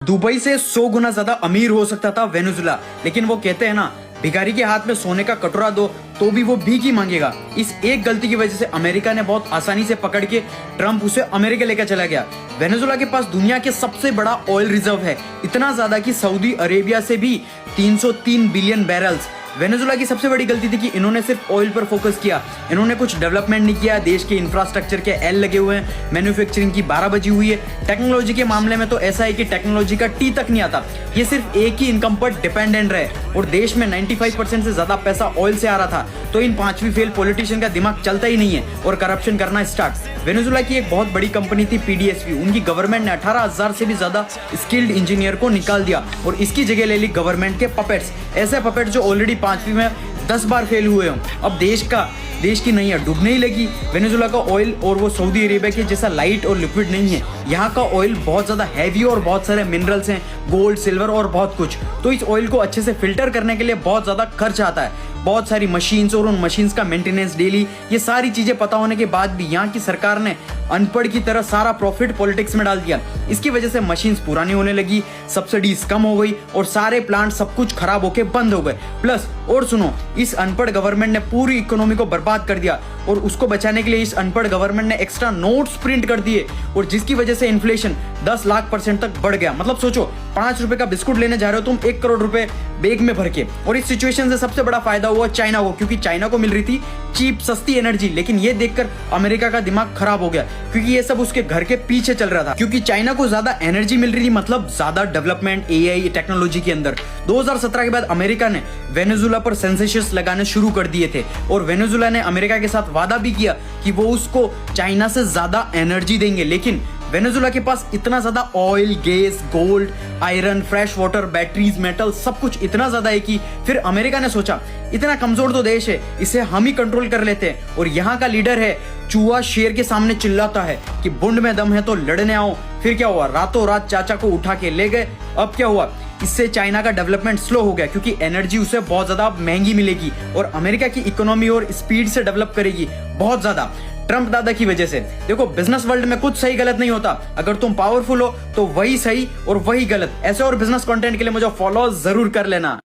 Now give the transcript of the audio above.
Dubai से 100 गुना ज्यादा अमीर हो सकता था वेनेजुला, लेकिन वो कहते हैं ना, भिखारी के हाथ में सोने का कटोरा दो तो भी वो भीख ही मांगेगा। इस एक गलती की वजह से अमेरिका ने बहुत आसानी से पकड़ के ट्रम्प उसे अमेरिका लेकर चला गया। वेनेजुला के पास दुनिया के सबसे बड़ा ऑयल रिजर्व है, इतना ज्यादा कि सऊदी अरेबिया से भी 303 बिलियन बैरल्स। वेनेजुला की सबसे बड़ी गलती थी कि इन्होंने सिर्फ ऑयल पर फोकस किया, इन्होंने कुछ डेवलपमेंट नहीं किया। देश के इंफ्रास्ट्रक्चर के एल लगे हुए हैं, मैन्युफैक्चरिंग की 12 बजी हुई है। टेक्नोलॉजी के मामले में तो ऐसा है कि टेक्नोलॉजी का टी तक नहीं आता, ये सिर्फ एक ही इनकम पर डिपेंडेंट रहे और देश में 95% से ज्यादा पैसा ऑयल से आ रहा था। तो इन पांचवी फेल पॉलिटिशियन का दिमाग चलता ही नहीं है और करप्शन करना स्टार्ट। वेनेजुला की एक बहुत बड़ी कंपनी थी पीडीएसवी, उनकी गवर्नमेंट ने 18,000 से भी ज्यादा स्किल्ड इंजीनियर को निकाल दिया और इसकी जगह ले ली गवर्नमेंट के पपेट्स, ऐसे पपेट जो ऑलरेडी 5वीं में 10 बार फेल हुए हों। अब देश की नैया डूबने ही लगी। वेनेजुला का ऑयल और वो सऊदी अरेबिया के जैसा लाइट और लिक्विड नहीं है, यहाँ का ऑयल बहुत ज्यादा हैवी और बहुत सारे मिनरल्स हैं, गोल्ड, सिल्वर और बहुत कुछ। तो इस ऑयल को अच्छे से फिल्टर करने के लिए बहुत ज्यादा खर्च आता है, बहुत सारी मशीन्स और उन मशीन्स का मेंटेनेंस डेली। ये सारी चीजें पता होने के बाद भी यहाँ की सरकार ने अनपढ़ की तरह सारा प्रॉफिट पॉलिटिक्स में डाल दिया। इसकी वजह से मशीन्स पुरानी होने लगी, सब्सिडीज कम हो गई और सारे प्लांट सब कुछ खराब होके बंद हो गए। प्लस और सुनो, इस अनपढ़ गवर्नमेंट ने पूरी इकोनॉमी को बर्बाद कर दिया और उसको बचाने के लिए इस अनपढ़ गवर्नमेंट ने एक्स्ट्रा नोट्स प्रिंट कर दिए और जिसकी वजह से इन्फ्लेशन 10 लाख % तक बढ़ गया। मतलब सोचो, 5 रुपए का बिस्कुट लेने जा रहे हो तुम 1 करोड़ रुपए बैग में भर के। और इस सिचुएशन से सबसे बड़ा फायदा हुआ चाइना को, क्योंकि चाइना को मिल रही थी चीप सस्ती एनर्जी। लेकिन ये देखकर अमेरिका का दिमाग खराब हो गया, क्योंकि ये सब उसके घर के पीछे चल रहा था। क्योंकि चाइना को ज्यादा एनर्जी मिल रही थी, मतलब ज्यादा डेवलपमेंट एआई टेक्नोलॉजी के अंदर। 2017 के बाद अमेरिका ने वेनेजुला पर सेंसेशंस लगाने शुरू कर दिए थे और वेनेजुला ने अमेरिका के साथ वादा भी किया कि वो उसको चाइना से ज्यादा एनर्जी देंगे। लेकिन वेनेजुला के पास इतना ज्यादा oil, gas, gold, iron, fresh water, batteries, metal, सब कुछ इतना ज्यादा है कि फिर अमेरिका ने सोचा इतना कमजोर तो देश है, इसे हम ही कंट्रोल कर लेते हैं। और यहाँ का लीडर है चूहा शेर के सामने चिल्लाता है कि बुंड में दम है तो लड़ने आओ। फिर क्या हुआ, रातों रात चाचा को उठा के ले गए। अब क्या हुआ, इससे चाइना का डेवलपमेंट स्लो हो गया, क्योंकि एनर्जी उसे बहुत ज्यादा महंगी मिलेगी और अमेरिका की इकोनॉमी और स्पीड से डेवलप करेगी बहुत ज्यादा ट्रम्प दादा की वजह से। देखो, बिजनेस वर्ल्ड में कुछ सही गलत नहीं होता, अगर तुम पावरफुल हो तो वही सही और वही गलत। ऐसे और बिजनेस कंटेंट के लिए मुझे फॉलो जरूर कर लेना।